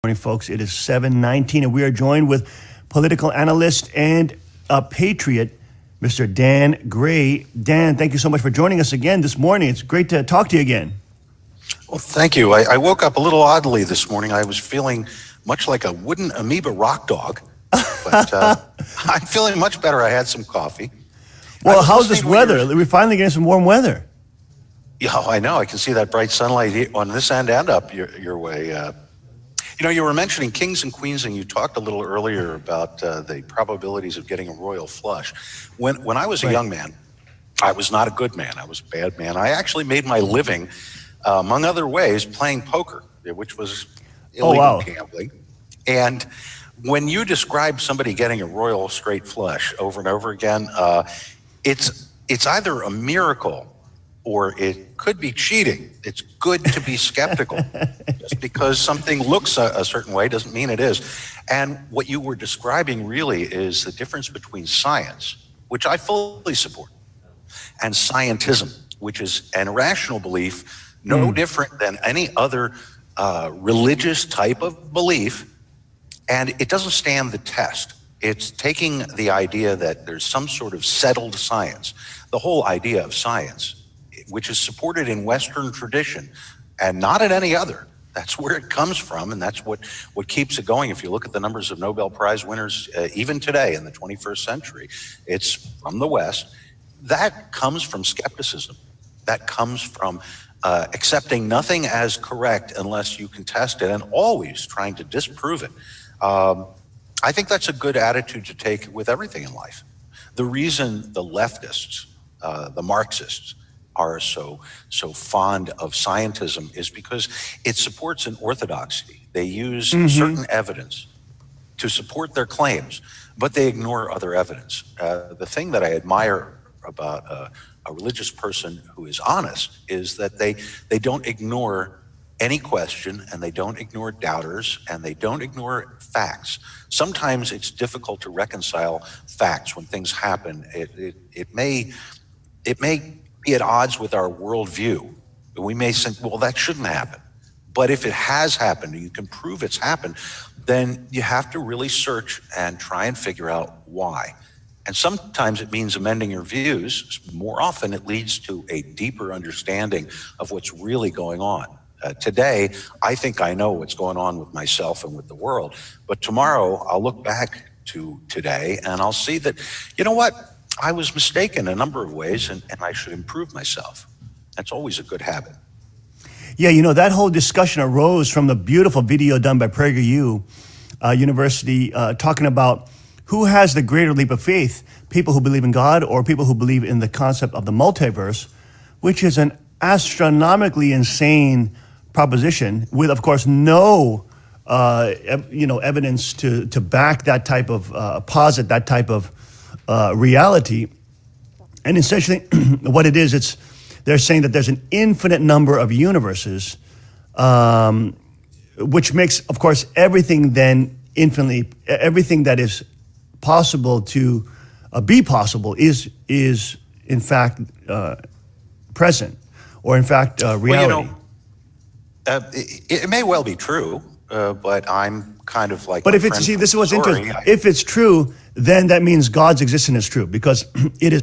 Morning, folks. It is 7:19, and we are joined with political analyst and a patriot, Mr. Dan Gray. Dan, thank you so much for joining us again this morning. It's great to talk to you again. Well, thank you. I woke up a little oddly this morning. I was feeling much like a wooden amoeba rock dog, but I'm feeling much better. I had some coffee. Well, how's this weather? We're finally getting some warm weather. Yeah, I know. I can see that bright sunlight here on this end and up your way. You know, you were mentioning kings and queens, and you talked a little earlier about the probabilities of getting a royal flush. When I was a young man, I was not a good man. I was a bad man. I actually made my living, among other ways, playing poker, which was illegal gambling. And when you describe somebody getting a royal straight flush over and over again, it's either a miracle or it could be cheating. It's good to be skeptical. Just because something looks a certain way doesn't mean it is. And what you were describing really is the difference between science, which I fully support, and scientism, which is an irrational belief, no different than any other religious type of belief, and it doesn't stand the test. It's taking the idea that there's some sort of settled science, the whole idea of science, which is supported in Western tradition and not in any other. That's where it comes from, and that's what keeps it going. If you look at the numbers of Nobel Prize winners, even today in the 21st century, it's from the West. That comes from skepticism. That comes from accepting nothing as correct unless you can test it, and always trying to disprove it. I think that's a good attitude to take with everything in life. The reason the leftists, the Marxists, are so fond of scientism is because it supports an orthodoxy. They use certain evidence to support their claims, but they ignore other evidence. The thing that I admire about a religious person who is honest is that they don't ignore any question, and they don't ignore doubters, and they don't ignore facts. Sometimes it's difficult to reconcile facts when things happen. It may be at odds with our worldview. We may think, well, that shouldn't happen. But if it has happened, and you can prove it's happened, then you have to really search and try and figure out why. And sometimes it means amending your views. More often it leads to a deeper understanding of what's really going on. Today, I think I know what's going on with myself and with the world. But tomorrow, I'll look back to today and I'll see that, you know what? I was mistaken in a number of ways, and I should improve myself. That's always a good habit. Yeah, you know, that whole discussion arose from the beautiful video done by PragerU University talking about who has the greater leap of faith, people who believe in God or people who believe in the concept of the multiverse, which is an astronomically insane proposition with, of course, no evidence to back that type of posit that type of reality. And essentially what it is, they're saying that there's an infinite number of universes, which makes, of course, everything then everything that is possible to be possible is in fact present, or in fact reality. Well, you know, it may well be true, but I'm kind of like. But if it's, see, this is what's interesting. If it's true, then that means God's existence is true, because it is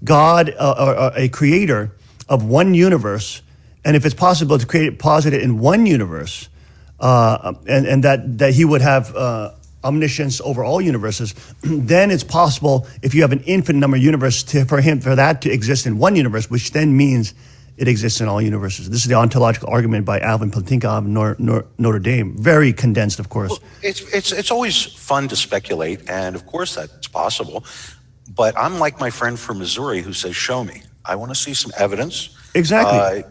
God, or a creator of one universe, and if it's possible to create it, posit it in one universe, and that He would have omniscience over all universes, then it's possible, if you have an infinite number of universes, for that to exist in one universe, which then means it exists in all universes. This is the ontological argument by Alvin Plantinga of Notre Dame. Very condensed, of course. Well, it's always fun to speculate, and of course that's possible. But I'm like my friend from Missouri who says, "Show me. I want to see some evidence." Exactly.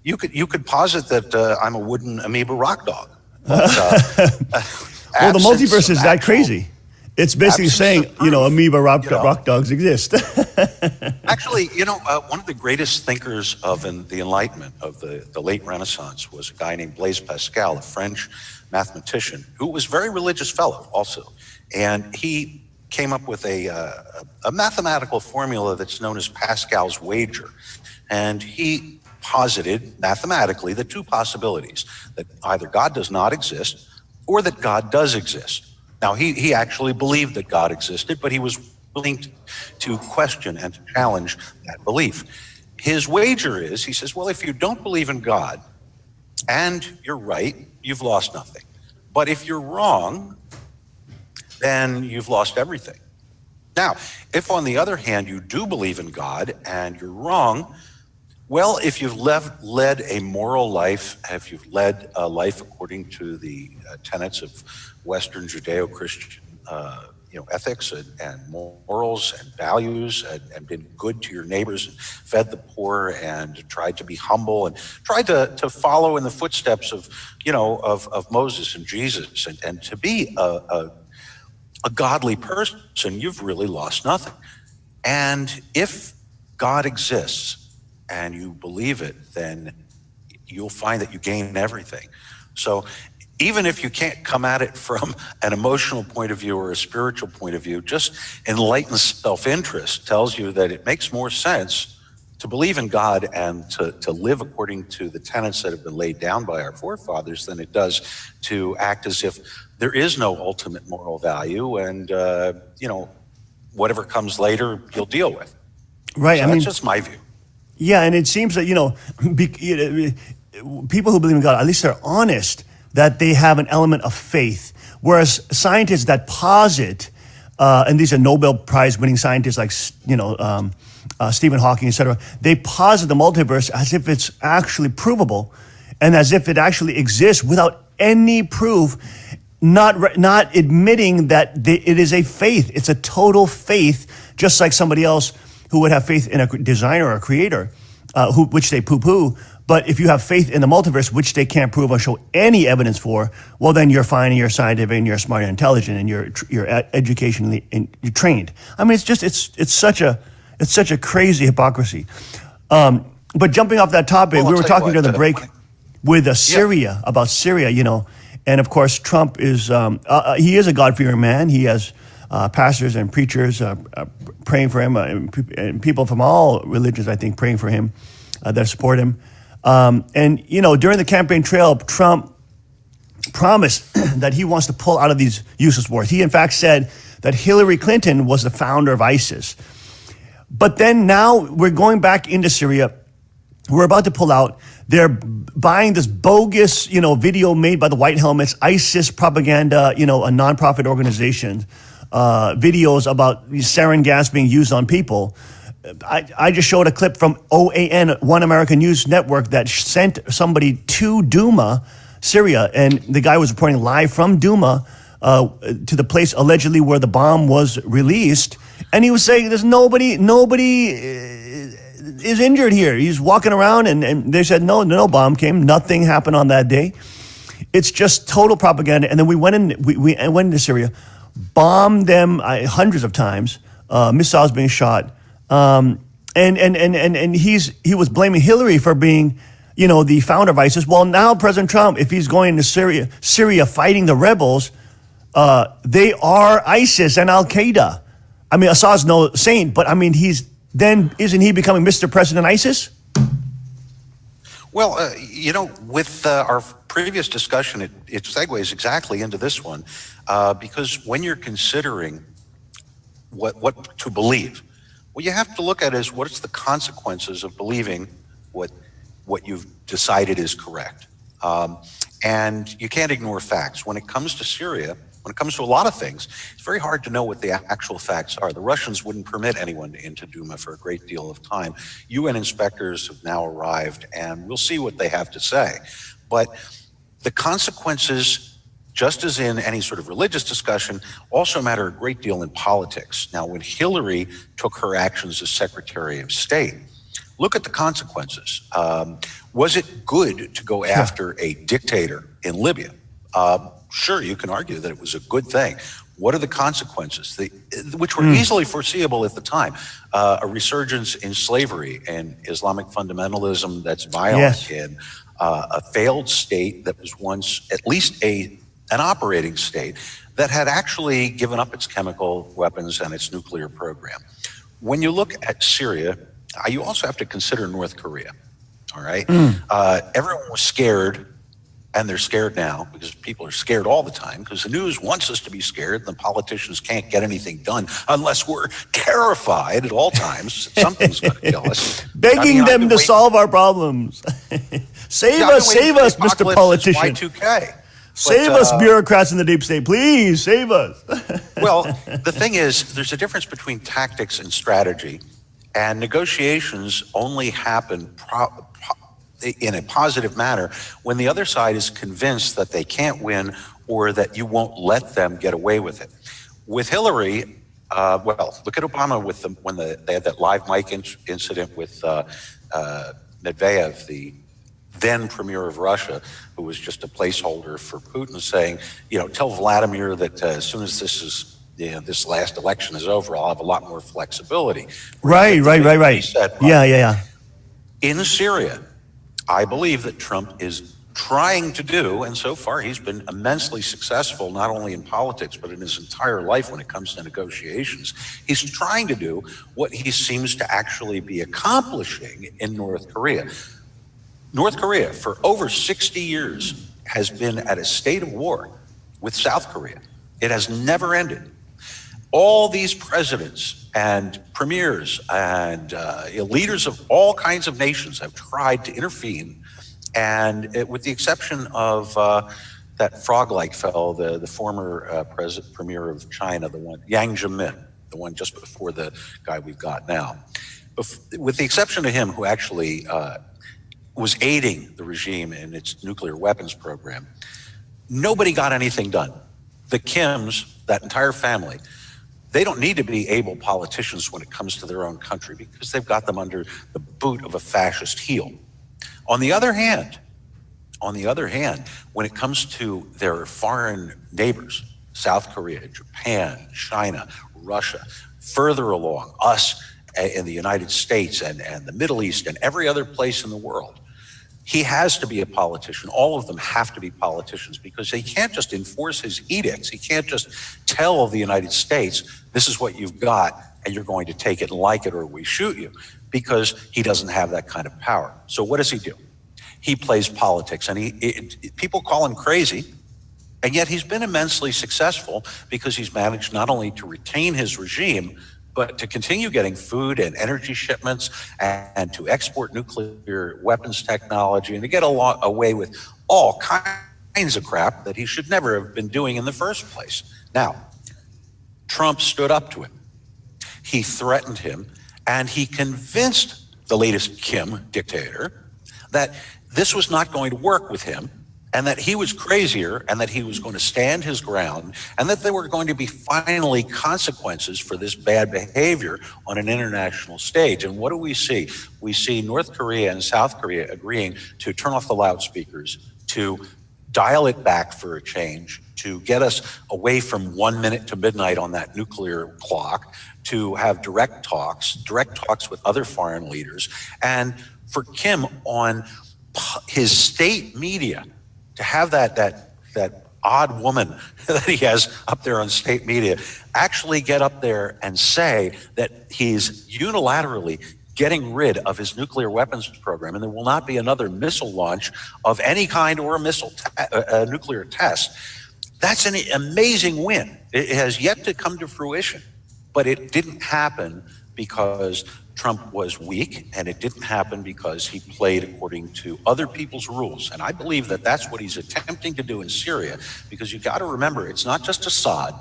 You could posit that I'm a wooden amoeba rock dog. But, well, the multiverse is that crazy. It's basically saying, amoeba rock dogs exist. Actually, one of the greatest thinkers of the Enlightenment, of the late Renaissance, was a guy named Blaise Pascal, a French mathematician who was a very religious fellow also. And he came up with a mathematical formula that's known as Pascal's wager. And he posited mathematically the two possibilities, that either God does not exist or that God does exist. Now, he actually believed that God existed, but he was willing to question and to challenge that belief. His wager is, he says, well, if you don't believe in God and you're right, you've lost nothing. But if you're wrong, then you've lost everything. Now, if on the other hand, you do believe in God and you're wrong, well, if you've led a moral life, if you've led a life according to the tenets of Western Judeo-Christian ethics and morals and values, and been good to your neighbors, and fed the poor, and tried to be humble, and tried to follow in the footsteps of Moses and Jesus, and to be a godly person, you've really lost nothing. And if God exists and you believe it, then you'll find that you gain everything. So even if you can't come at it from an emotional point of view or a spiritual point of view, just enlightened self-interest tells you that it makes more sense to believe in God and to live according to the tenets that have been laid down by our forefathers than it does to act as if there is no ultimate moral value, and whatever comes later you'll deal with. Right. So that's just my view. Yeah, and it seems that people who believe in God, at least they're honest that they have an element of faith, whereas scientists that posit, and these are Nobel Prize winning scientists like Stephen Hawking, etc., they posit the multiverse as if it's actually provable, and as if it actually exists without any proof. Not admitting that it is a faith. It's a total faith, just like somebody else who would have faith in a designer or a creator, which they poo-poo. But if you have faith in the multiverse, which they can't prove or show any evidence for, well, then you're fine and you're scientific and you're smart and intelligent and you're educationally you're trained. I mean, it's such a crazy hypocrisy. But jumping off that topic, we were talking during the break with Syria, about Syria, and of course, Trump is, he is a God-fearing man. He has pastors and preachers praying for him, and people from all religions, I think, praying for him, that support him. And during the campaign trail, Trump promised that he wants to pull out of these useless wars. He, in fact, said that Hillary Clinton was the founder of ISIS. But then now we're going back into Syria. We're about to pull out. They're buying this bogus, video made by the White Helmets, ISIS propaganda, a nonprofit organization, videos about sarin gas being used on people. I just showed a clip from OAN, One American News Network, that sent somebody to Douma, Syria, and the guy was reporting live from Douma to the place allegedly where the bomb was released, and he was saying there's nobody is injured here. He's walking around, and they said no bomb came, nothing happened on that day. It's just total propaganda. And then we went into Syria, bombed them hundreds of times, missiles being shot. And he was blaming Hillary for being, the founder of ISIS. Well, now President Trump, if he's going to Syria fighting the rebels, they are ISIS and Al Qaeda. I mean, Assad's no saint, but I mean, isn't he becoming Mr. President ISIS? Well, with our previous discussion, it segues exactly into this one, because when you're considering what to believe, what you have to look at is what's the consequences of believing what you've decided is correct. And you can't ignore facts. When it comes to Syria, when it comes to a lot of things, it's very hard to know what the actual facts are. The Russians wouldn't permit anyone into Douma for a great deal of time. UN inspectors have now arrived, and we'll see what they have to say. But the consequences, just as in any sort of religious discussion, also matter a great deal in politics. Now, when Hillary took her actions as Secretary of State, look at the consequences. Was it good to go after a dictator in Libya? Sure, you can argue that it was a good thing. What are the consequences, which were easily foreseeable at the time? A resurgence in slavery and Islamic fundamentalism that's violent in a failed state that was once at least an operating state that had actually given up its chemical weapons and its nuclear program. When you look at Syria, you also have to consider North Korea, all right? Everyone was scared and they're scared now because people are scared all the time because the news wants us to be scared and the politicians can't get anything done unless we're terrified at all times. Something's going to kill us. Begging them to solve our problems. Save us, Mr. Politician. Y2K. Save us, bureaucrats in the deep state. Please, save us. Well, the thing is, there's a difference between tactics and strategy, and negotiations only happen in a positive manner when the other side is convinced that they can't win or that you won't let them get away with it. With Hillary, well, look at Obama with them when they had that live mic incident with Medvedev, the then premier of Russia, who was just a placeholder for Putin, saying, tell Vladimir that as soon as this last election is over, I'll have a lot more flexibility. Right. He said, yeah. In Syria, I believe that Trump is trying to do, and so far he's been immensely successful, not only in politics, but in his entire life when it comes to negotiations. He's trying to do what he seems to actually be accomplishing in North Korea. North Korea, for over 60 years, has been at a state of war with South Korea. It has never ended. All these presidents and premiers and leaders of all kinds of nations have tried to intervene, and with the exception of that frog-like fellow, the former premier of China, the one Yang Zemin, the one just before the guy we've got now, with the exception of him, who actually was aiding the regime in its nuclear weapons program, nobody got anything done. The Kims, that entire family, they don't need to be able politicians when it comes to their own country because they've got them under the boot of a fascist heel. On the other hand, when it comes to their foreign neighbors, South Korea, Japan, China, Russia, further along, us in the United States and the Middle East and every other place in the world, he has to be a politician. All of them have to be politicians because he can't just enforce his edicts. He can't just tell the United States, this is what you've got and you're going to take it and like it or we shoot you, because he doesn't have that kind of power. So what does he do? He plays politics, and people call him crazy, and yet he's been immensely successful because he's managed not only to retain his regime, but to continue getting food and energy shipments and to export nuclear weapons technology and to get away with all kinds of crap that he should never have been doing in the first place. Now, Trump stood up to him. He threatened him, and he convinced the latest Kim dictator that this was not going to work with him, and that he was crazier, and that he was going to stand his ground, and that there were going to be finally consequences for this bad behavior on an international stage. And what do we see? We see North Korea and South Korea agreeing to turn off the loudspeakers, to dial it back for a change, to get us away from 1 minute to midnight on that nuclear clock, to have direct talks with other foreign leaders, and for Kim on his state media to have that odd woman that he has up there on state media actually get up there and say that he's unilaterally getting rid of his nuclear weapons program, and there will not be another missile launch of any kind or a nuclear test. That's an amazing win. It has yet to come to fruition, but it didn't happen because Trump was weak, and it didn't happen because he played according to other people's rules. And I believe that that's what he's attempting to do in Syria, because you got to remember, it's not just Assad,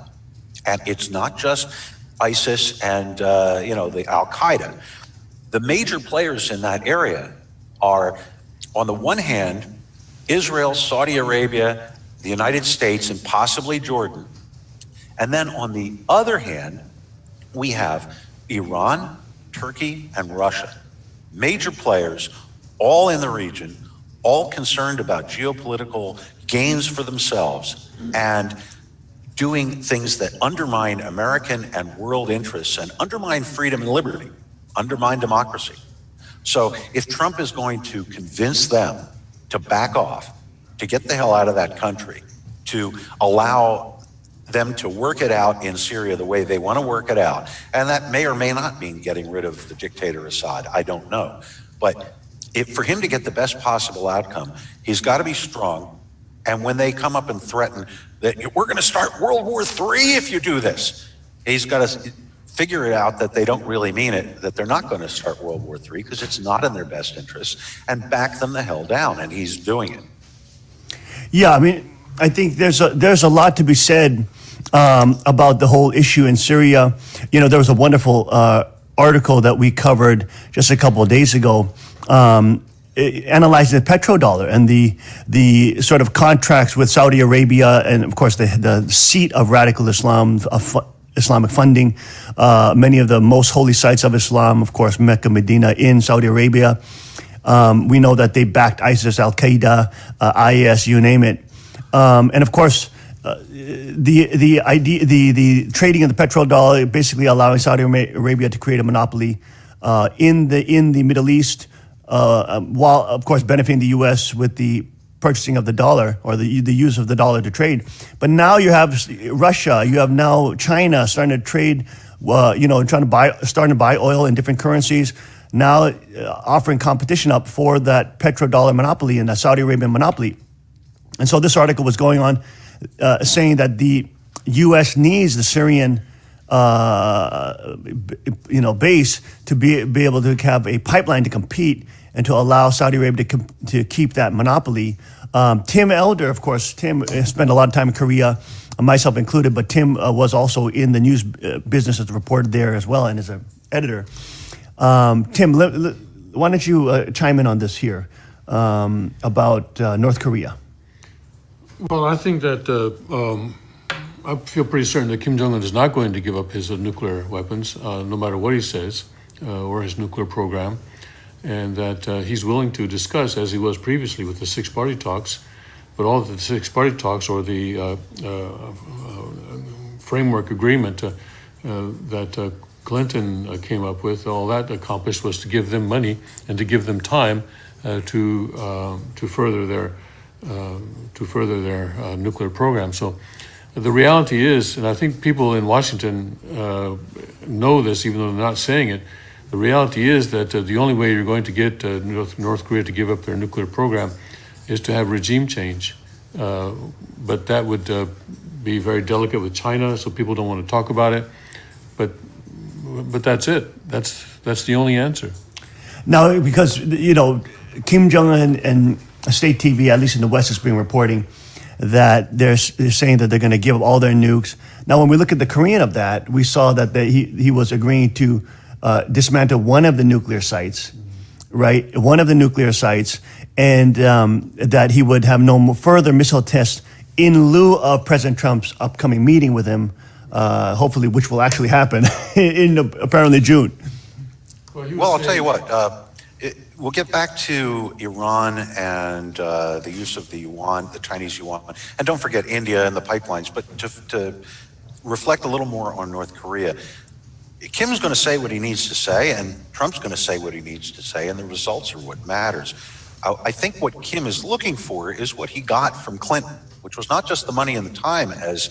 and it's not just ISIS and the Al-Qaeda. The major players in that area are, on the one hand, Israel, Saudi Arabia, the United States, and possibly Jordan. And then on the other hand, we have Iran, Turkey, and Russia, major players, all in the region, all concerned about geopolitical gains for themselves and doing things that undermine American and world interests and undermine freedom and liberty, undermine democracy. So if Trump is going to convince them to back off, to get the hell out of that country, to allow them to work it out in Syria the way they want to work it out, and that may or may not mean getting rid of the dictator Assad, I don't know. But for him to get the best possible outcome, he's got to be strong, And when they come up and threaten that we're going to start World War III if you do this, he's got to figure it out that they don't really mean it, that they're not going to start World War III because it's not in their best interest, and back them the hell down. And he's doing it. Yeah, I mean, I think there's a lot to be said about the whole issue in Syria. You know, there was a wonderful article that we covered just a couple of days ago, analyzing the petrodollar and the sort of contracts with Saudi Arabia and, of course, the seat of radical Islam, Islamic funding, many of the most holy sites of Islam, of course, Mecca, Medina in Saudi Arabia. We know that they backed ISIS, Al Qaeda, IS, you name it, and of course, the trading of the petrodollar basically allowing Saudi Arabia to create a monopoly in the Middle East, while of course benefiting the U.S. with the purchasing of the dollar or the use of the dollar to trade. But now you have Russia, you have now China starting to trade, starting to buy oil in different currencies. Now offering competition up for that petrodollar monopoly and the Saudi Arabian monopoly. And so this article was going on saying that the U.S. needs the Syrian base to be able to have a pipeline to compete and to allow Saudi Arabia to keep that monopoly. Tim Elder, of course, Tim spent a lot of time in Korea, myself included, but Tim was also in the news business as a reporter there as well and as an editor. Tim, why don't you chime in on this here about North Korea? Well, I think that I feel pretty certain that Kim Jong-un is not going to give up his nuclear weapons, no matter what he says, or his nuclear program, and that he's willing to discuss, as he was previously with the six-party talks, but all of the six-party talks or the framework agreement that Clinton came up with, all that accomplished was to give them money and to give them time to further their nuclear program. So the reality is, and I think people in Washington know this, even though they're not saying it, the reality is that the only way you're going to get North Korea to give up their nuclear program is to have regime change. But that would be very delicate with China, so people don't want to talk about it. But that's it. That's the only answer. Now, because, Kim Jong-un and state TV, at least in the West, has been reporting that they're saying that they're going to give up all their nukes. Now, when we look at the Korean of that, we saw that he was agreeing to dismantle one of the nuclear sites, right? One of the nuclear sites, and that he would have no further missile tests in lieu of President Trump's upcoming meeting with him, hopefully, which will actually happen in apparently June. Well, I'll tell you what. We'll get back to Iran and the use of the yuan, the Chinese yuan, and don't forget India and the pipelines. But to reflect a little more on North Korea, Kim's going to say what he needs to say, and Trump's going to say what he needs to say, and the results are what matters. I think what Kim is looking for is what he got from Clinton, which was not just the money and the time, as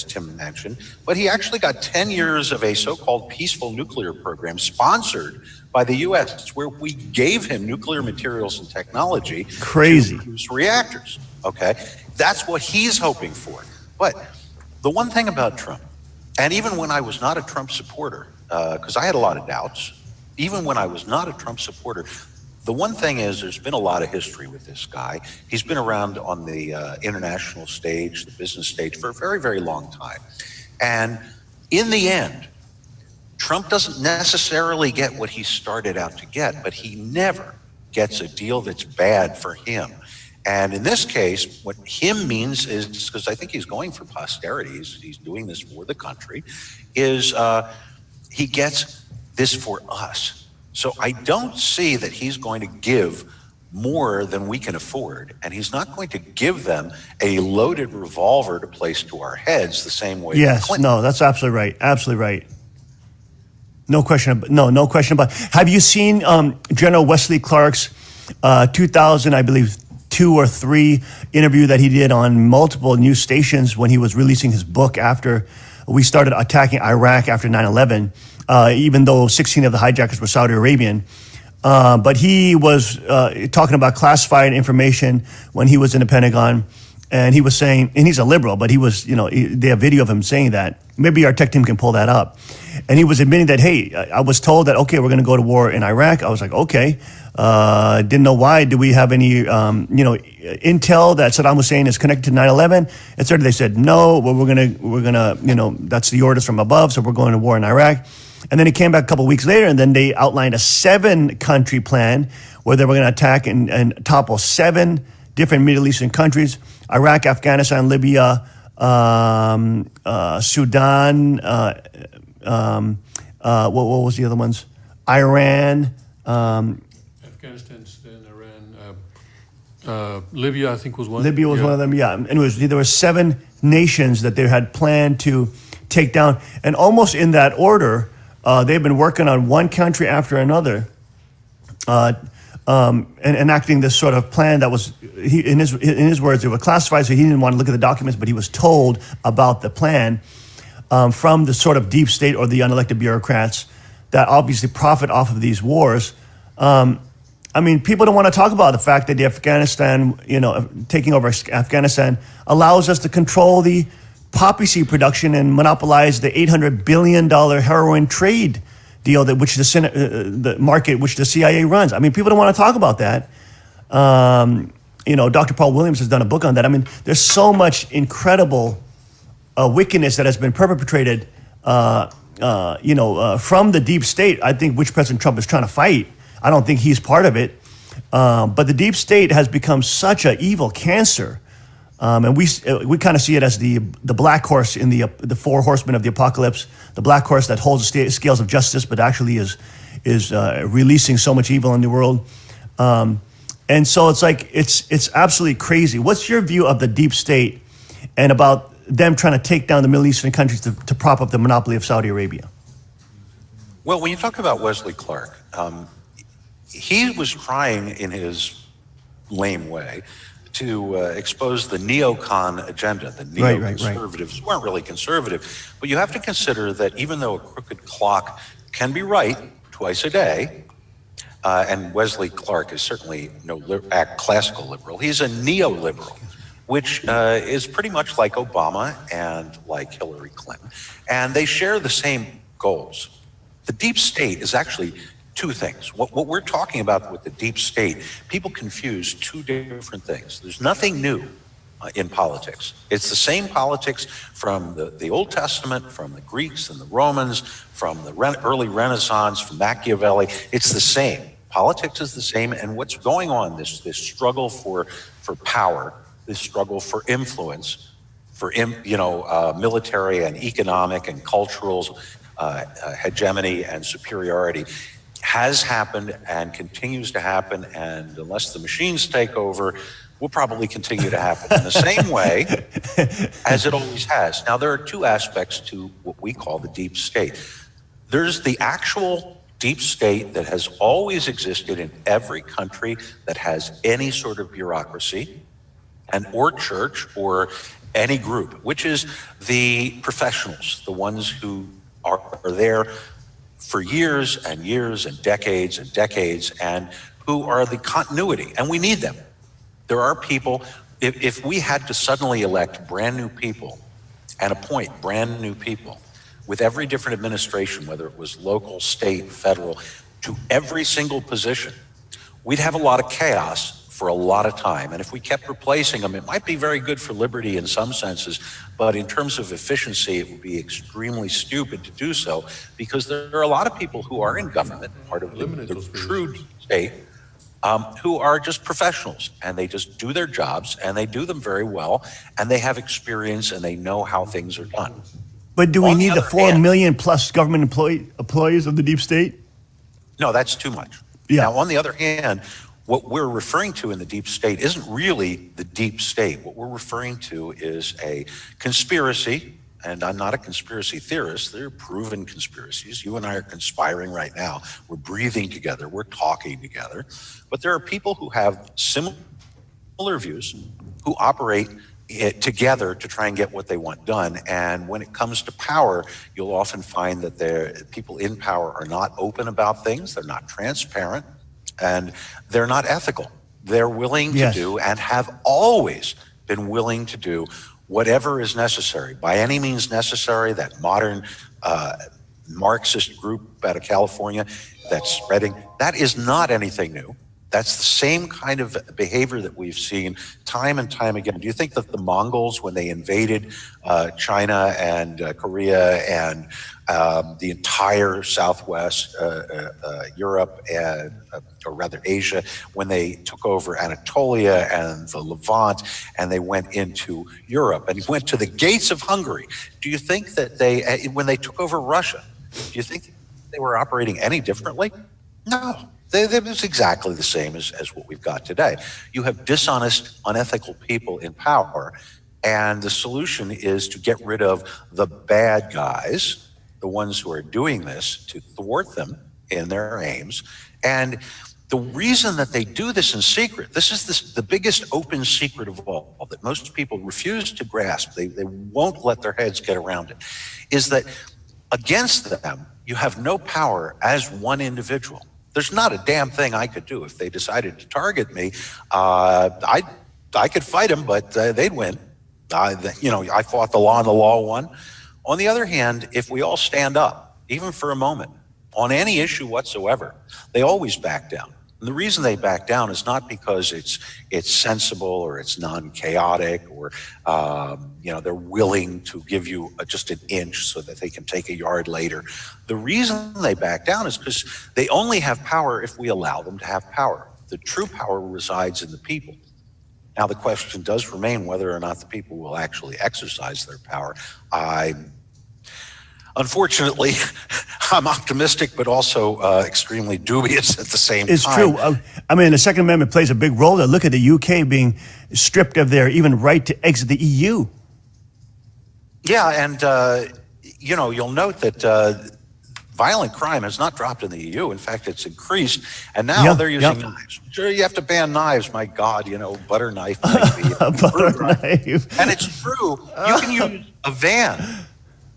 Tim mentioned, but he actually got 10 years of a so-called peaceful nuclear program sponsored by the U.S., where we gave him nuclear materials and technology Crazy. to produce reactors. Okay, that's what he's hoping for. But the one thing about Trump, and even when I was not a Trump supporter, because I had a lot of doubts, even when I was not a Trump supporter, the one thing is there's been a lot of history with this guy. He's been around on the international stage, the business stage, for a very, very long time. And in the end, Trump doesn't necessarily get what he started out to get, but he never gets a deal that's bad for him. And in this case, what him means is, because I think he's going for posterity, he's doing this for the country, is he gets this for us. So I don't see that he's going to give more than we can afford, and he's not going to give them a loaded revolver to place to our heads the same way. Yes, no, that's absolutely right. Absolutely right. No question about. Have you seen General Wesley Clark's 2000, I believe, 2 or 3 interview that he did on multiple news stations when he was releasing his book after we started attacking Iraq after 9/11? Even though 16 of the hijackers were Saudi Arabian, But he was talking about classified information when he was in the Pentagon, and he was saying, and he's a liberal, but he was, they have video of him saying that. Maybe our tech team can pull that up. And he was admitting that, hey, I was told that, okay, we're going to go to war in Iraq. I was like, okay. Didn't know why. Do we have any, intel that Saddam Hussein is connected to 9/11? And so they said, no, well, we're gonna, that's the orders from above, so we're going to war in Iraq. And then he came back a couple of weeks later, and then they outlined a 7-country plan where they were going to attack and topple 7 different Middle Eastern countries: Iraq, Afghanistan, Libya, Sudan. What was the other ones? Iran. Afghanistan, Sudan, Iran, Libya, I think was one. Libya was one of them. Yeah, and there were 7 nations that they had planned to take down, and almost in that order. They've been working on one country after another, and enacting this sort of plan that was, in his words, it was classified, so he didn't want to look at the documents, but he was told about the plan from the sort of deep state or the unelected bureaucrats that obviously profit off of these wars. People don't want to talk about the fact that the Afghanistan, taking over Afghanistan allows us to control the poppy seed production and monopolize the $800 billion heroin trade deal which the market which the CIA runs. People don't want to talk about that. Dr. Paul Williams has done a book on that. There's so much incredible wickedness that has been perpetrated, from the deep state. I think which President Trump is trying to fight. I don't think he's part of it. But the deep state has become such an evil cancer. And we kind of see it as the black horse in the 4 horsemen of the apocalypse, the black horse that holds the scales of justice, but actually is releasing so much evil in the world. And so it's like it's absolutely crazy. What's your view of the deep state and about them trying to take down the Middle Eastern countries to prop up the monopoly of Saudi Arabia? Well, when you talk about Wesley Clark, he was trying in his lame way to expose the neocon agenda. The neoconservatives weren't really conservative, but you have to consider that even though a crooked clock can be right twice a day, and Wesley Clark is certainly no classical liberal, he's a neoliberal, which is pretty much like Obama and like Hillary Clinton, and they share the same goals. The deep state is actually 2 things. What we're talking about with the deep state, people confuse 2 different things. There's nothing new in politics. It's the same politics from the Old Testament, from the Greeks and the Romans, from the early Renaissance, from Machiavelli. It's the same. Politics is the same, and what's going on, this struggle for power, this struggle for influence, for military and economic and cultural hegemony and superiority, has happened and continues to happen, and unless the machines take over, will probably continue to happen in the same way as it always has. Now, there are 2 aspects to what we call the deep state. There's the actual deep state that has always existed in every country that has any sort of bureaucracy or church or any group, which is the professionals, the ones who are there for years and years and decades, and who are the continuity, and we need them. There are people, if we had to suddenly elect brand new people and appoint brand new people with every different administration, whether it was local, state, federal, to every single position, we'd have a lot of chaos for a lot of time. And if we kept replacing them, it might be very good for liberty in some senses, but in terms of efficiency, it would be extremely stupid to do so, because there are a lot of people who are in government, part of the true state, who are just professionals, and they just do their jobs, and they do them very well, and they have experience, and they know how things are done. But do we need the 4 million plus government employees of the deep state? No, that's too much. Yeah. Now, on the other hand, what we're referring to in the deep state isn't really the deep state. What we're referring to is a conspiracy, and I'm not a conspiracy theorist. They're proven conspiracies. You and I are conspiring right now. We're breathing together. We're talking together. But there are people who have similar views, who operate together to try and get what they want done. And when it comes to power, you'll often find that people in power are not open about things. They're not transparent. and they're not ethical. They're willing to Yes. do and have always been willing to do whatever is necessary, by any means necessary. That modern Marxist group out of California that's spreading, that is not anything new. That's the same kind of behavior that we've seen time and time again. Do you think that the Mongols, when they invaded China and Korea and the entire Southwest Europe, and, or rather Asia, when they took over Anatolia and the Levant, and they went into Europe and went to the gates of Hungary, do you think that they, when they took over Russia, do you think they were operating any differently? No. It was exactly the same as what we've got today. You have dishonest, unethical people in power, and the solution is to get rid of the bad guys, the ones who are doing this, to thwart them in their aims. And the reason that they do this in secret, this is the biggest open secret of all, that most people refuse to grasp, they won't let their heads get around it, is that against them, you have no power as one individual. There's not a damn thing I could do if they decided to target me. I could fight them, but they'd win. I fought the law and the law won. On the other hand, if we all stand up, even for a moment, on any issue whatsoever, they always back down. And the reason they back down is not because it's sensible or it's non-chaotic or they're willing to give you just an inch so that they can take a yard later. The reason they back down is because they only have power if we allow them to have power. The true power resides in the people. Now the question does remain whether or not the people will actually exercise their power. Unfortunately, I'm optimistic, but also extremely dubious at the same time. It's true. I mean, the Second Amendment plays a big role there. Look at the UK being stripped of their even right to exit the EU. Yeah, and you'll note that violent crime has not dropped in the EU. In fact, it's increased, and now they're using knives. Sure, you have to ban knives. My God, butter knife. Maybe, Butter knife. And it's true. You can use a van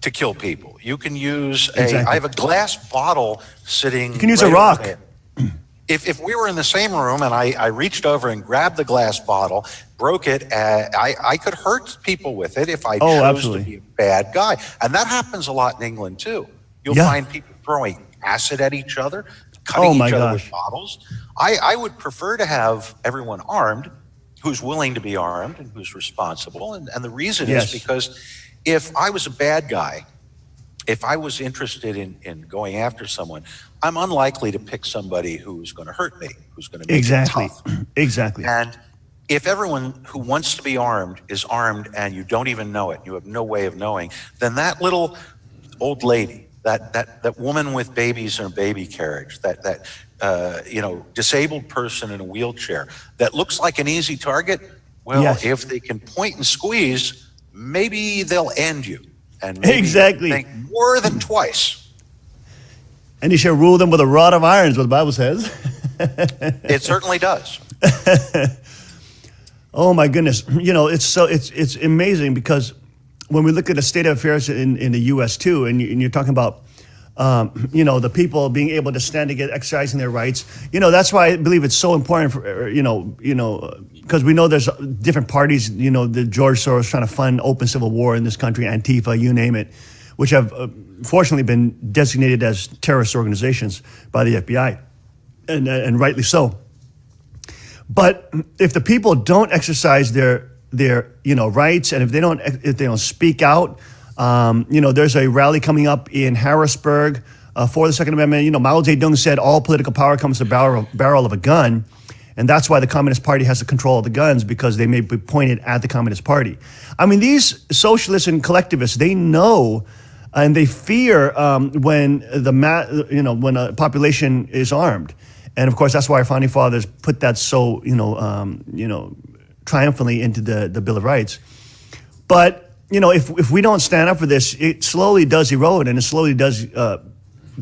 to kill people. You can use I have a glass bottle sitting. You can use right a rock. over there. If we were in the same room and I reached over and grabbed the glass bottle, broke it, I could hurt people with it if I chose to be a bad guy. And that happens a lot in England too. You'll find people throwing acid at each other, cutting each other with bottles. I would prefer to have everyone armed, who's willing to be armed and who's responsible. And the reason is because if I was a bad guy, if I was interested in going after someone, I'm unlikely to pick somebody who's going to hurt me, who's going to make it tough. Exactly. And if everyone who wants to be armed is armed and you don't even know it, you have no way of knowing, then that little old lady, that woman with babies in a baby carriage, that disabled person in a wheelchair, that looks like an easy target, well, if they can point and squeeze, maybe they'll end you. And maybe think more than twice. And you shall rule them with a rod of iron, is what the Bible says. It certainly does. Oh my goodness! It's amazing because when we look at the state of affairs in the U.S. too, and you're talking about the people being able to stand against exercising their rights. That's why I believe it's so important for because we know there's different parties. The George Soros trying to fund open civil war in this country, Antifa, you name it, which have fortunately been designated as terrorist organizations by the FBI, and rightly so. But if the people don't exercise their rights, and if they don't speak out, there's a rally coming up in Harrisburg for the Second Amendment. Mao Zedong said all political power comes to the barrel of a gun, and that's why the Communist Party has the control of the guns, because they may be pointed at the Communist Party. I mean, these socialists and collectivists, they know and they fear when when a population is armed. And of course, that's why our founding fathers put that so triumphantly into the Bill of Rights. But if we don't stand up for this, it slowly does erode and it slowly does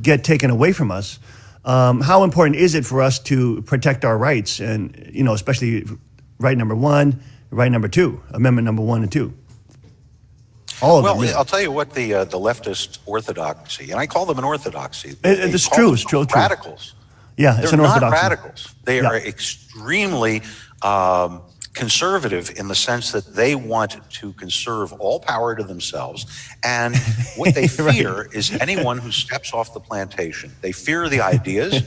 get taken away from us. How important is it for us to protect our rights, and especially right number 1, right number 2, Amendment number 1 and 2? All of them. Well, I'll tell you what the leftist orthodoxy, and I call them an orthodoxy. It's true. It's true. Radicals. Yeah, it's They're an not orthodoxy. radicals. They Yeah. are extremely conservative in the sense that they want to conserve all power to themselves. And what they fear is anyone who steps off the plantation. They fear the ideas,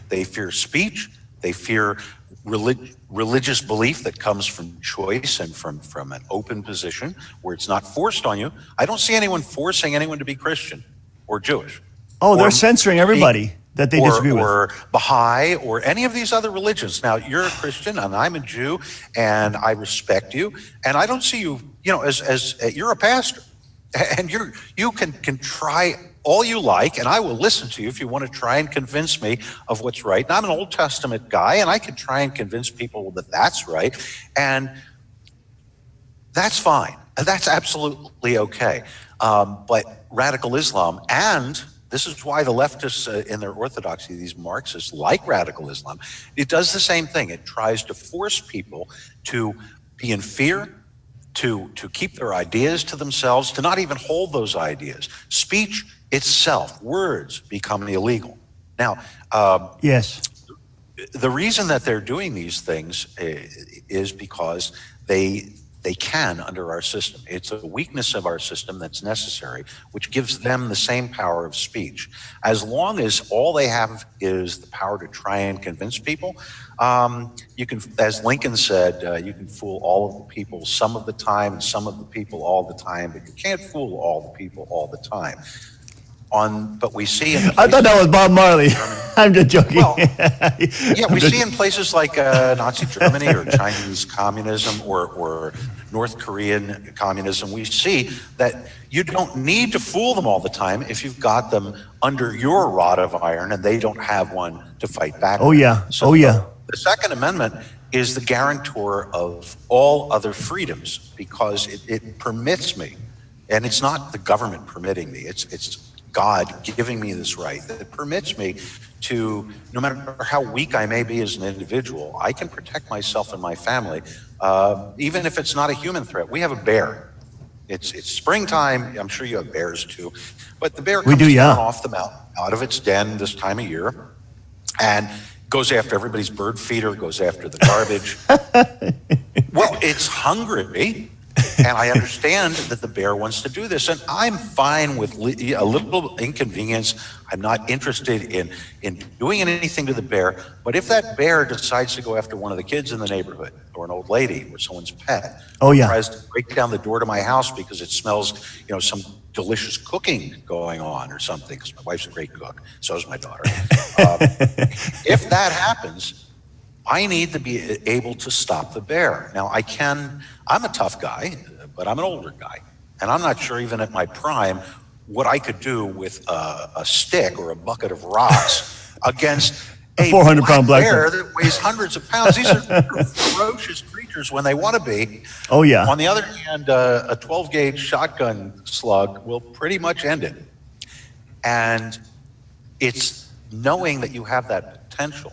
they fear speech, they fear religious belief that comes from choice and from an open position where it's not forced on you. I don't see anyone forcing anyone to be Christian or Jewish. Oh, they're or censoring everybody that they disagree with. Or Baha'i, or any of these other religions. Now, you're a Christian, and I'm a Jew, and I respect you, and I don't see you, as you're a pastor, and you can try all you like, and I will listen to you if you want to try and convince me of what's right. And I'm an Old Testament guy, and I can try and convince people that that's right, and that's fine. That's absolutely okay. But radical Islam, and this is why the leftists in their orthodoxy, these Marxists, like radical Islam, it does the same thing. It tries to force people to be in fear, to keep their ideas to themselves, to not even hold those ideas. Speech itself, words, become illegal. Now, Yes. the reason that they're doing these things is because they can under our system. It's a weakness of our system that's necessary, which gives them the same power of speech. As long as all they have is the power to try and convince people, you can, as Lincoln said, you can fool all of the people some of the time and some of the people all the time, but you can't fool all the people all the time. But we see in I thought that was Bob Marley. I'm just joking. Well, yeah, we see in places like Nazi Germany or Chinese communism or North Korean communism, we see that you don't need to fool them all the time if you've got them under your rod of iron and they don't have one to fight back Oh, with. yeah. So Oh, yeah. The Second Amendment is the guarantor of all other freedoms because it permits me, and it's not the government permitting me, it's God giving me this right that permits me to, no matter how weak I may be as an individual, I can protect myself and my family, even if it's not a human threat. We have a bear. It's springtime. I'm sure you have bears too, but the bear comes down off the mountain, out of its den this time of year, and goes after everybody's bird feeder, goes after the garbage. Well, it's hungry. And I understand that the bear wants to do this, and I'm fine with a little inconvenience. I'm not interested in doing anything to the bear. But if that bear decides to go after one of the kids in the neighborhood, or an old lady, or someone's pet, tries to break down the door to my house because it smells, some delicious cooking going on or something, because my wife's a great cook, so is my daughter. If that happens, I need to be able to stop the bear. Now, I'm a tough guy, but I'm an older guy. And I'm not sure even at my prime what I could do with a stick or a bucket of rocks against a 400-pound black bear that weighs hundreds of pounds. These are ferocious creatures when they want to be. Oh, yeah. On the other hand, a 12-gauge shotgun slug will pretty much end it. And it's knowing that you have that potential.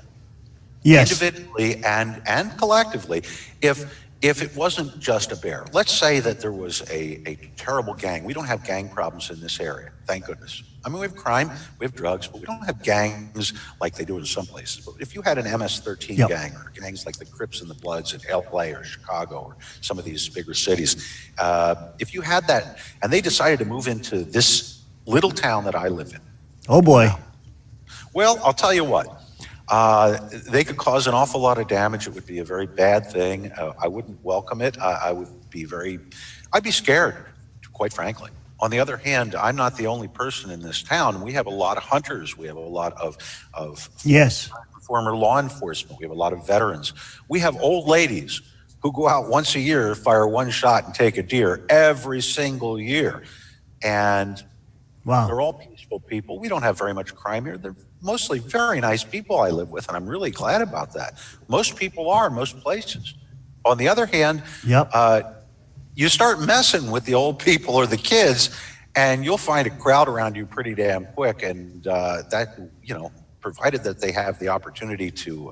Yes. Individually and collectively, if it wasn't just a bear. Let's say that there was a terrible gang. We don't have gang problems in this area, thank goodness. I mean, we have crime, we have drugs, but we don't have gangs like they do in some places. But if you had an MS-13 gang, or gangs like the Crips and the Bloods in LA or Chicago or some of these bigger cities, if you had that, and they decided to move into this little town that I live in. Oh, boy. Well, I'll tell you what. They could cause an awful lot of damage. It would be a very bad thing. I wouldn't welcome it. I'd be scared, quite frankly. On the other hand, I'm not the only person in this town. We have a lot of hunters. We have a lot of former law enforcement. We have a lot of veterans. We have old ladies who go out once a year, fire one shot, and take a deer every single year. And they're all peaceful people. We don't have very much crime here. They're mostly very nice people I live with, and I'm really glad about that. Most people are in most places. On the other hand, you start messing with the old people or the kids, and you'll find a crowd around you pretty damn quick. And provided that they have the opportunity to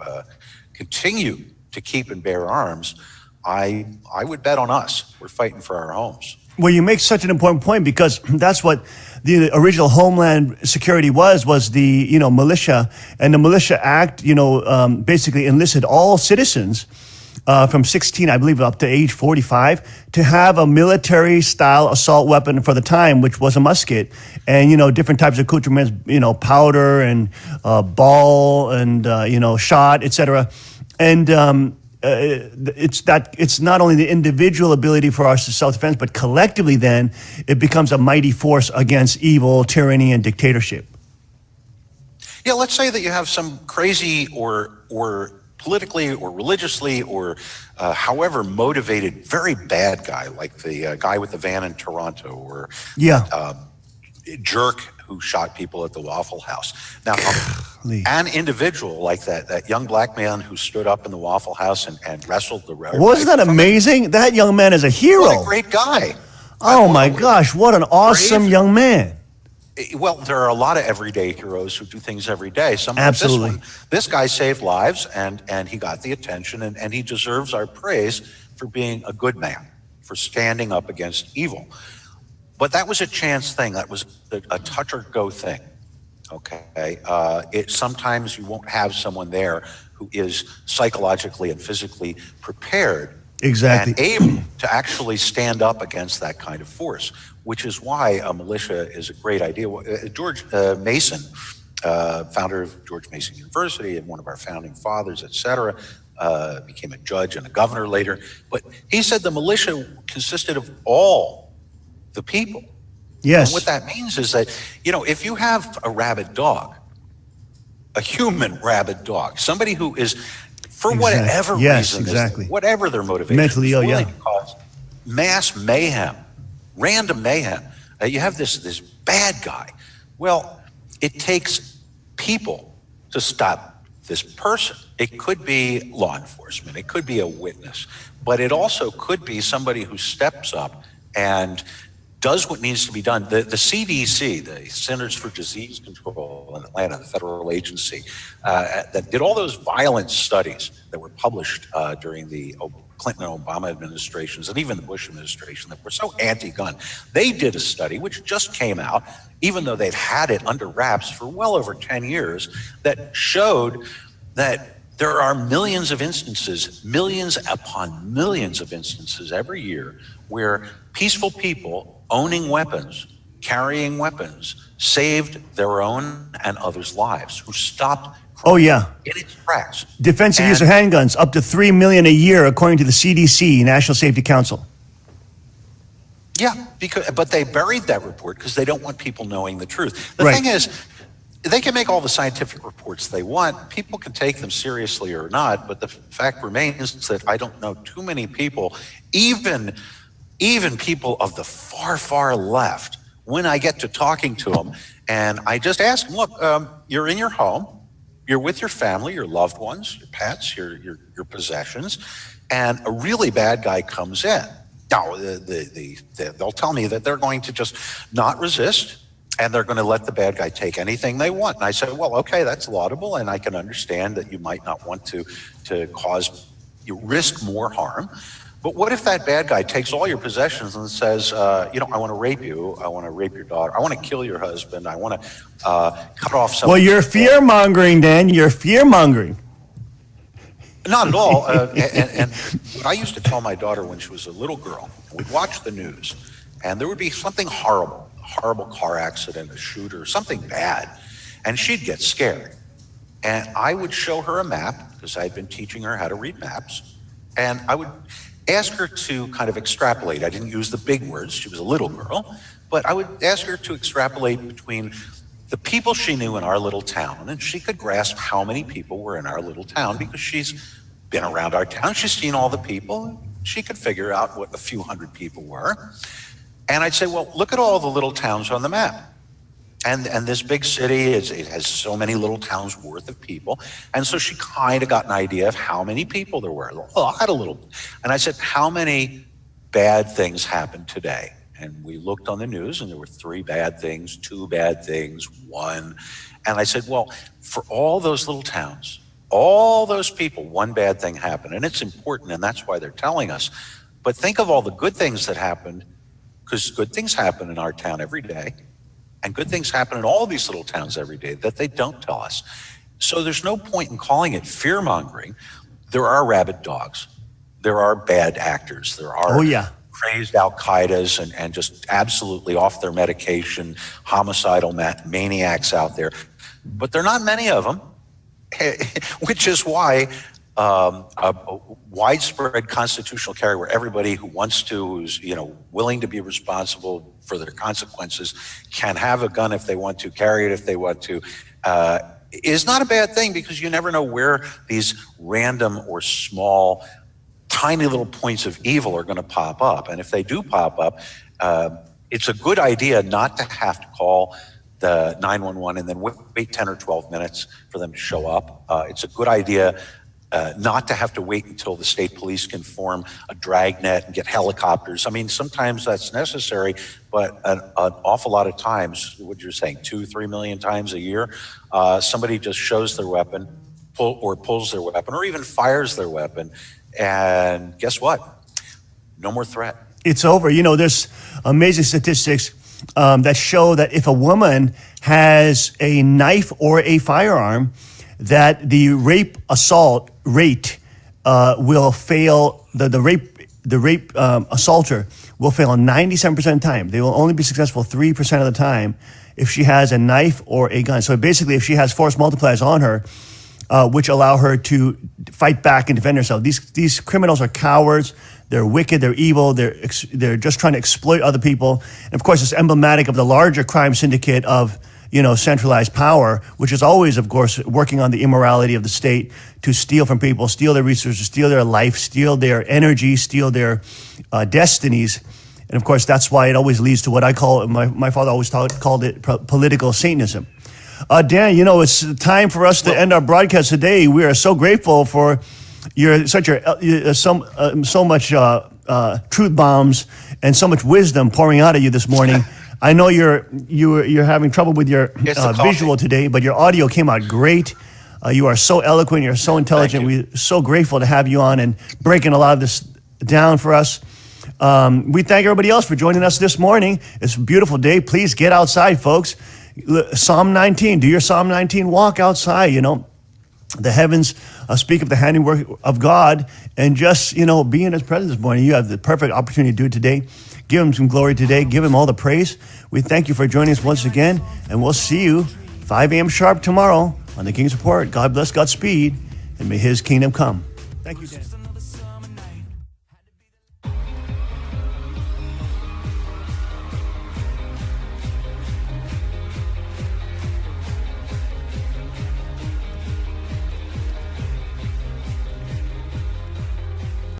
continue to keep and bear arms, I would bet on us. We're fighting for our homes. Well, you make such an important point because that's what the original Homeland Security was the militia, and the Militia Act basically enlisted all citizens from 16, I believe, up to age 45 to have a military style assault weapon for the time, which was a musket, and different types of accoutrements, powder and ball and shot, etc. And it's not only the individual ability for us to self-defense, but collectively then it becomes a mighty force against evil, tyranny, and dictatorship. Yeah, let's say that you have some crazy or politically or religiously or however motivated, very bad guy, like the guy with the van in Toronto, or jerk who shot people at the Waffle House. Now, an individual like that young black man who stood up in the Waffle House and wrestled the road. Wasn't that amazing? That young man is a hero. What a great guy. Oh my gosh, what an awesome young man. Well, there are a lot of everyday heroes who do things every day. Some Absolutely. Like this guy saved lives, and he got the attention, and he deserves our praise for being a good man, for standing up against evil. But that was a chance thing. That was a touch or go thing. Okay. Sometimes you won't have someone there who is psychologically and physically prepared exactly and able to actually stand up against that kind of force, which is why a militia is a great idea. George Mason, founder of George Mason University and one of our founding fathers, et cetera, became a judge and a governor later. But he said the militia consisted of all the people. Yes. And what that means is that, if you have a rabid dog, a human rabid dog, somebody who is, for whatever reason, whatever their motivation, mentally ill, to cause mass mayhem, random mayhem. You have this bad guy. Well, it takes people to stop this person. It could be law enforcement, it could be a witness, but it also could be somebody who steps up and does what needs to be done. The CDC, the Centers for Disease Control in Atlanta, the federal agency, that did all those violent studies that were published during the Clinton and Obama administrations, and even the Bush administration, that were so anti-gun. They did a study which just came out, even though they've had it under wraps for well over 10 years, that showed that there are millions of instances, millions upon millions of instances every year where peaceful people owning weapons, carrying weapons, saved their own and others' lives, who stopped in its tracks. Defensive use of handguns, up to 3 million a year, according to the CDC, National Safety Council. Yeah, but they buried that report because they don't want people knowing the truth. The thing is, they can make all the scientific reports they want. People can take them seriously or not, but the fact remains that I don't know too many people, even people of the far, far left, when I get to talking to them, and I just ask them, look, you're in your home, you're with your family, your loved ones, your pets, your possessions, and a really bad guy comes in. Now, they'll tell me that they're going to just not resist, and they're going to let the bad guy take anything they want. And I say, well, okay, that's laudable, and I can understand that you might not want to risk more harm. But what if that bad guy takes all your possessions and says, I want to rape you, I want to rape your daughter, I want to kill your husband, I want to cut off some. Well, you're fear-mongering, Dan. You're fear-mongering. Not at all. And what I used to tell my daughter when she was a little girl, we'd watch the news, and there would be something horrible car accident, a shooter, something bad, and she'd get scared. And I would show her a map, because I'd been teaching her how to read maps, and I would ask her to kind of extrapolate. I didn't use the big words, she was a little girl, but I would ask her to extrapolate between the people she knew in our little town, and she could grasp how many people were in our little town because she's been around our town, she's seen all the people, she could figure out what a few hundred people were. And I'd say, well, look at all the little towns on the map. And this big city, it has so many little towns worth of people. And so she kind of got an idea of how many people there were. Oh, I had a little. And I said, how many bad things happened today? And we looked on the news, and there were 3 bad things, 2 bad things, 1. And I said, well, for all those little towns, all those people, 1 bad thing happened. And it's important, and that's why they're telling us. But think of all the good things that happened because good things happen in our town every day, and good things happen in all these little towns every day that they don't tell us. So there's no point in calling it fear-mongering. There are rabid dogs. There are bad actors. There are crazed Al-Qaedas and just absolutely off their medication, homicidal maniacs out there. But there are not many of them, which is why a widespread constitutional carry where everybody who wants to, who's willing to be responsible for their consequences, can have a gun if they want to, carry it if they want to, is not a bad thing, because you never know where these random or small, tiny little points of evil are going to pop up. And if they do pop up, it's a good idea not to have to call the 911 and then wait 10 or 12 minutes for them to show up. It's a good idea not to have to wait until the state police can form a dragnet and get helicopters. I mean, sometimes that's necessary, but an awful lot of times, what you're saying, 2-3 million times a year, somebody just shows their weapon, pulls their weapon, or even fires their weapon, and guess what? No more threat. It's over. There's amazing statistics that show that if a woman has a knife or a firearm, that the rape assault rate will fail. The rape assaulter will fail 97% of the time. They will only be successful 3% of the time if she has a knife or a gun. So basically, if she has force multipliers on her, which allow her to fight back and defend herself. These criminals are cowards. They're wicked. They're evil. They're just trying to exploit other people. And of course, it's emblematic of the larger crime syndicate of centralized power, which is always, of course, working on the immorality of the state to steal from people, steal their resources, steal their life, steal their energy, steal their destinies. And of course, that's why it always leads to what I call, my father always called it political Satanism. Dan, it's time for us to end our broadcast today. We are so grateful for so much truth bombs and so much wisdom pouring out of you this morning. I know you're having trouble with your visual today, but your audio came out great. You are so eloquent. You're so intelligent. We're so grateful to have you on and breaking a lot of this down for us. We thank everybody else for joining us this morning. It's a beautiful day. Please get outside, folks. Psalm 19, do your Psalm 19 walk outside, The heavens speak of the handiwork of God, and just, be in his presence this morning. You have the perfect opportunity to do it today. Give him some glory today. Give him all the praise. We thank you for joining us once again, and we'll see you 5 a.m. sharp tomorrow on the King's Report. God bless, Godspeed, and may his kingdom come. Thank you, Dan.